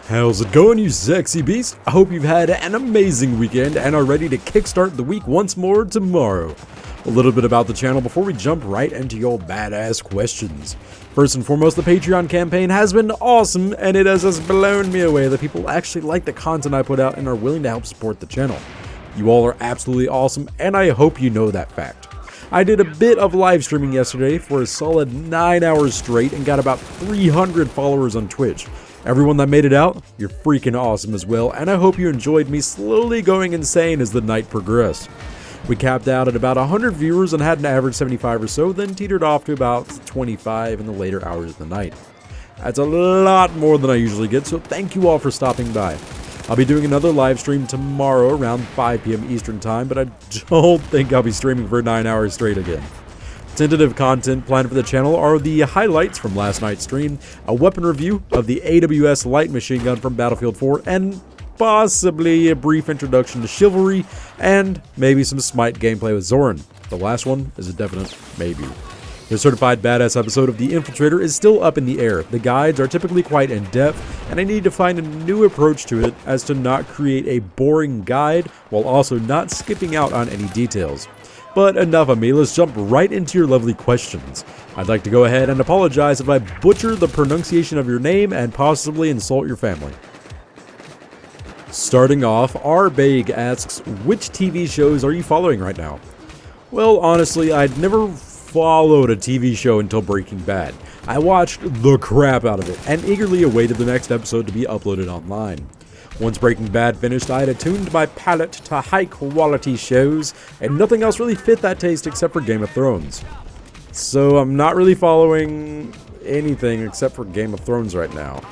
How's it going, you sexy beast? I hope you've had an amazing weekend and are ready to kickstart the week once more tomorrow. A little bit about the channel before we jump right into your badass questions. First and foremost, the Patreon campaign has been awesome, and it has just blown me away that people actually like the content I put out and are willing to help support the channel. You all are absolutely awesome, and I hope you know that fact. I did a bit of live streaming yesterday for a solid 9 hours straight and got about 300 followers on Twitch. Everyone that made it out, you're freaking awesome as well, and I hope you enjoyed me slowly going insane as the night progressed. We capped out at about 100 viewers and had an average 75 or so, then teetered off to about 25 in the later hours of the night. That's a lot more than I usually get, so thank you all for stopping by. I'll be doing another live stream tomorrow around 5 p.m. Eastern time, but I don't think I'll be streaming for 9 hours straight again. Tentative content planned for the channel are the highlights from last night's stream, a weapon review of the AWS light machine gun from Battlefield 4, and possibly a brief introduction to Chivalry, and maybe some Smite gameplay with Zoran. The last one is a definite maybe. The certified badass episode of The Infiltrator is still up in the air. The guides are typically quite in-depth, and I need to find a new approach to it as to not create a boring guide while also not skipping out on any details. But enough of me, let's jump right into your lovely questions. I'd like to go ahead and apologize if I butcher the pronunciation of your name and possibly insult your family. Starting off, Baig asks, which TV shows are you following right now? Well, honestly, I'd never followed a TV show until Breaking Bad. I watched the crap out of it and eagerly awaited the next episode to be uploaded online. Once Breaking Bad finished, I had attuned my palate to high-quality shows, and nothing else really fit that taste except for Game of Thrones. So I'm not really following anything except for Game of Thrones right now,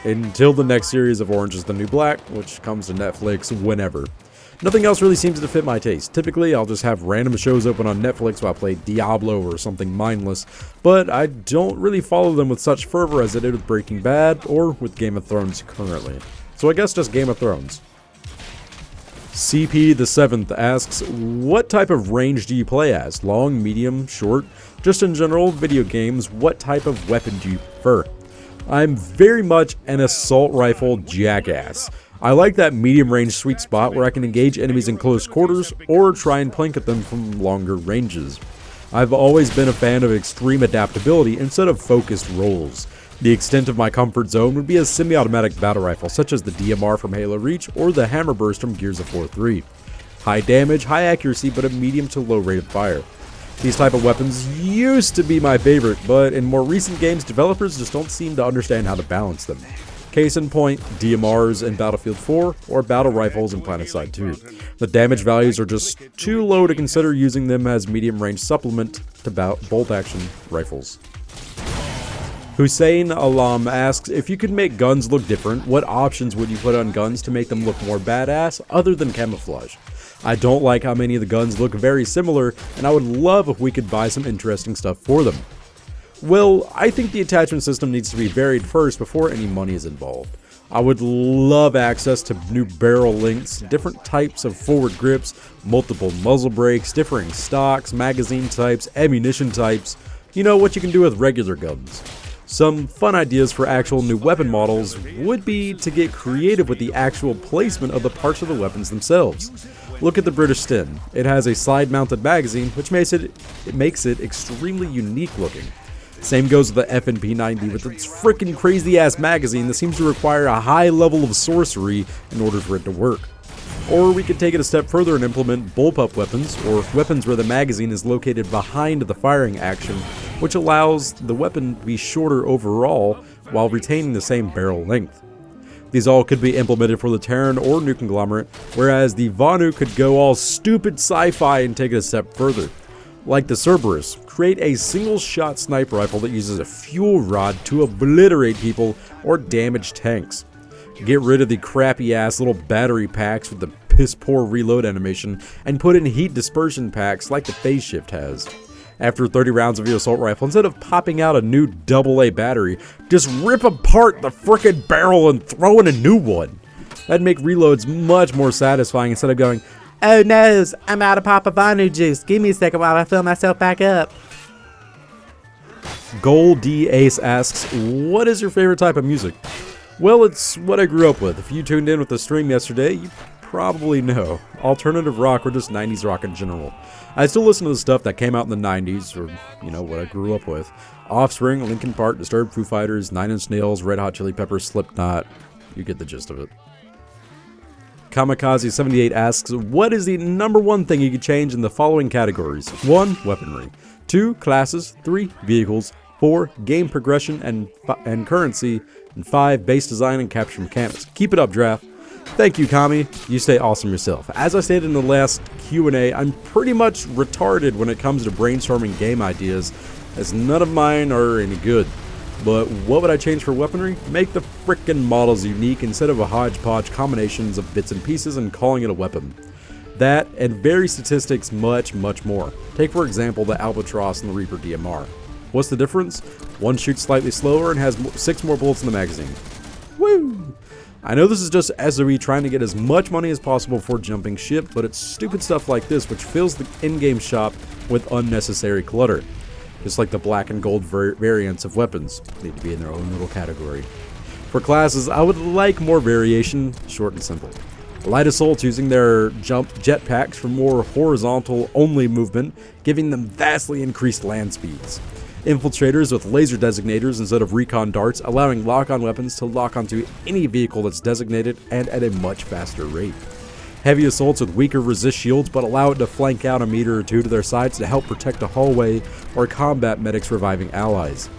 until the next series of Orange is the New Black, which comes to Netflix whenever. Nothing else really seems to fit my taste. Typically, I'll just have random shows open on Netflix while I play Diablo or something mindless, but I don't really follow them with such fervor as I did with Breaking Bad or with Game of Thrones currently. So I guess just Game of Thrones. CP the 7th asks, what type of range do you play as? Long, medium, short? Just in general, video games, what type of weapon do you prefer? I'm very much an assault rifle jackass. I like that medium range sweet spot where I can engage enemies in close quarters or try and plank at them from longer ranges. I've always been a fan of extreme adaptability instead of focused rolls. The extent of my comfort zone would be a semi-automatic battle rifle such as the DMR from Halo Reach or the Hammer Burst from Gears of War 3. High damage, high accuracy, but a medium to low rate of fire. These type of weapons used to be my favorite, but in more recent games, developers just don't seem to understand how to balance them. Case in point, DMRs in Battlefield 4 or battle rifles in Planetside 2. The damage values are just too low to consider using them as medium range supplement to bolt action rifles. Hussain Alam asks, if you could make guns look different, what options would you put on guns to make them look more badass other than camouflage? I don't like how many of the guns look very similar, and I would love if we could buy some interesting stuff for them. Well, I think the attachment system needs to be varied first before any money is involved. I would love access to new barrel lengths, different types of forward grips, multiple muzzle brakes, differing stocks, magazine types, ammunition types, you know what you can do with regular guns. Some fun ideas for actual new weapon models would be to get creative with the actual placement of the parts of the weapons themselves. Look at the British Sten. It has a side-mounted magazine, which makes it extremely unique looking. Same goes with the FNP-90 with its freaking crazy-ass magazine that seems to require a high level of sorcery in order for it to work. Or we could take it a step further and implement bullpup weapons, or weapons where the magazine is located behind the firing action, which allows the weapon to be shorter overall while retaining the same barrel length. These all could be implemented for the Terran or New Conglomerate, whereas the Vanu could go all stupid sci-fi and take it a step further. Like the Cerberus, create a single-shot sniper rifle that uses a fuel rod to obliterate people or damage tanks. Get rid of the crappy-ass little battery packs with the piss-poor reload animation and put in heat dispersion packs like the phase shift has. After 30 rounds of your assault rifle, instead of popping out a new AA battery, just rip apart the frickin' barrel and throw in a new one. That'd make reloads much more satisfying instead of going, oh no, I'm out of Papa Vanu juice, give me a second while I fill myself back up. Gol D asks, what is your favorite type of music? Well, it's what I grew up with. If you tuned in with the stream yesterday, you probably know. Alternative rock or just 90s rock in general. I still listen to the stuff that came out in the 90s, or, you know, what I grew up with. Offspring, Linkin Park, Disturbed, Foo Fighters, Nine Inch Nails, Red Hot Chili Peppers, Slipknot. You get the gist of it. Kamikaze78 asks, what is the number one thing you could change in the following categories? 1. Weaponry. 2. Classes. 3. Vehicles. 4. Game progression and currency. And 5. Base design and capture mechanics. Keep it up, Drath. Thank you, Kami. You stay awesome yourself. As I stated in the last Q&A, I'm pretty much retarded when it comes to brainstorming game ideas, as none of mine are any good. But what would I change for weaponry? Make the frickin' models unique instead of a hodgepodge combinations of bits and pieces and calling it a weapon. That, and vary statistics much more. Take for example the Albatross and the Reaper DMR. What's the difference? One shoots slightly slower and has 6 more bullets in the magazine. Woo! I know this is just SOE trying to get as much money as possible before jumping ship, but it's stupid stuff like this which fills the in-game shop with unnecessary clutter. Just like the black and gold variants of weapons need to be in their own little category. For classes, I would like more variation, short and simple. Light Assaults using their jump jetpacks for more horizontal only movement, giving them vastly increased land speeds. Infiltrators with laser designators instead of recon darts, allowing lock-on weapons to lock onto any vehicle that's designated and at a much faster rate. Heavy Assaults with weaker resist shields but allow it to flank out a meter or two to their sides to help protect a hallway, or combat medics reviving allies.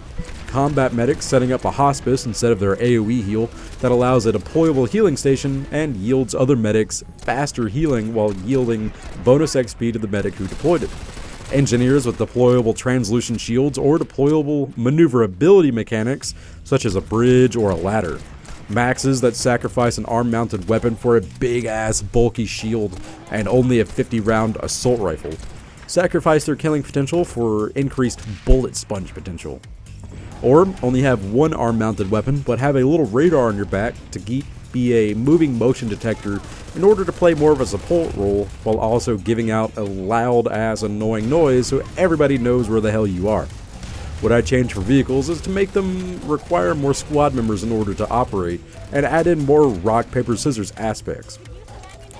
Combat medics setting up a hospice instead of their AoE heal that allows a deployable healing station and yields other medics faster healing while yielding bonus XP to the medic who deployed it. Engineers with deployable translucent shields or deployable maneuverability mechanics such as a bridge or a ladder. Maxes that sacrifice an arm-mounted weapon for a big-ass bulky shield and only a 50-round assault rifle. Sacrifice their killing potential for increased bullet sponge potential. Or only have one arm-mounted weapon but have a little radar on your back to be a moving motion detector in order to play more of a support role while also giving out a loud-ass annoying noise so everybody knows where the hell you are. What I change for vehicles is to make them require more squad members in order to operate, and add in more rock, paper, scissors aspects.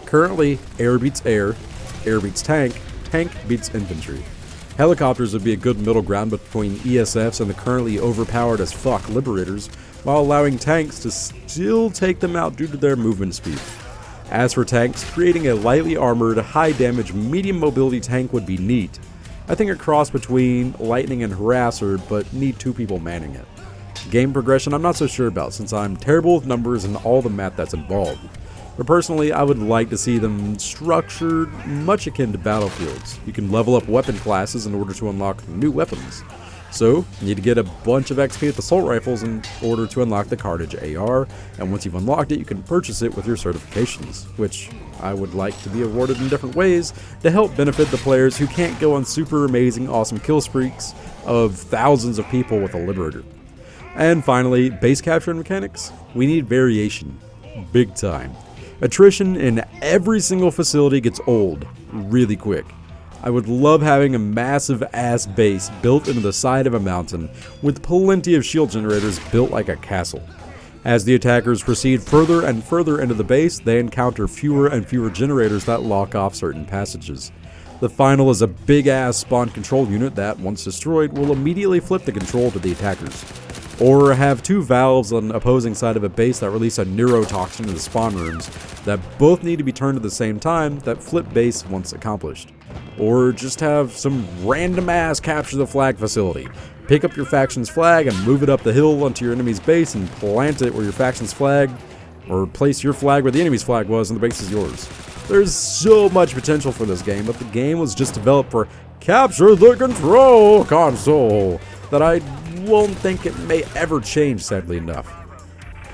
Currently, air beats air beats tank, tank beats infantry. Helicopters would be a good middle ground between ESFs and the currently overpowered as fuck Liberators, while allowing tanks to still take them out due to their movement speed. As for tanks, creating a lightly armored, high damage, medium mobility tank would be neat. I think a cross between Lightning and Harasser, but need 2 people manning it. Game progression I'm not so sure about since I'm terrible with numbers and all the math that's involved. But personally, I would like to see them structured much akin to battlefields. You can level up weapon classes in order to unlock new weapons. So, you need to get a bunch of XP with assault rifles in order to unlock the Carnage AR, and once you've unlocked it, you can purchase it with your certifications, which I would like to be awarded in different ways to help benefit the players who can't go on super amazing awesome kill streaks of thousands of people with a Liberator. And finally, base capture and mechanics. We need variation. Big time. Attrition in every single facility gets old really quick. I would love having a massive ass base built into the side of a mountain with plenty of shield generators built like a castle. As the attackers proceed further and further into the base, they encounter fewer and fewer generators that lock off certain passages. The final is a big ass spawn control unit that, once destroyed, will immediately flip the control to the attackers. Or have 2 valves on the opposing side of a base that release a neurotoxin to the spawn rooms that both need to be turned at the same time that flip base once accomplished. Or just have some random ass capture the flag facility. Pick up your faction's flag and move it up the hill onto your enemy's base and plant it where your faction's flag, or place your flag where the enemy's flag was and the base is yours. There's so much potential for this game, but the game was just developed for capture the control console that I won't think it may ever change, sadly enough.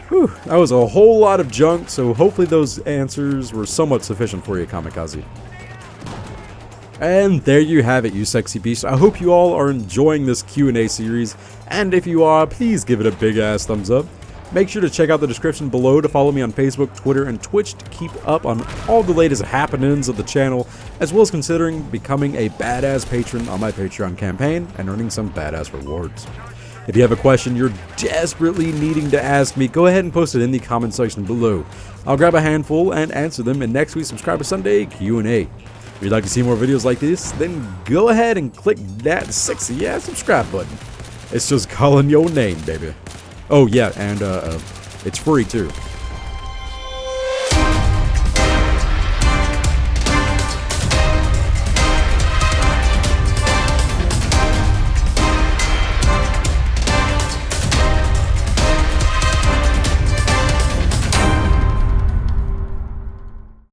Whew, that was a whole lot of junk, so hopefully those answers were somewhat sufficient for you, Kamikaze. And there you have it, you sexy beast. I hope you all are enjoying this Q&A series, and if you are, please give it a big ass thumbs up. Make sure to check out the description below to follow me on Facebook, Twitter, and Twitch to keep up on all the latest happenings of the channel, as well as considering becoming a badass patron on my Patreon campaign and earning some badass rewards. If you have a question you're desperately needing to ask me, go ahead and post it in the comment section below. I'll grab a handful and answer them in next week's Subscriber Sunday Q&A. If you'd like to see more videos like this, then go ahead and click that sexy ass subscribe button. It's just calling your name, baby. Oh yeah, and it's free too.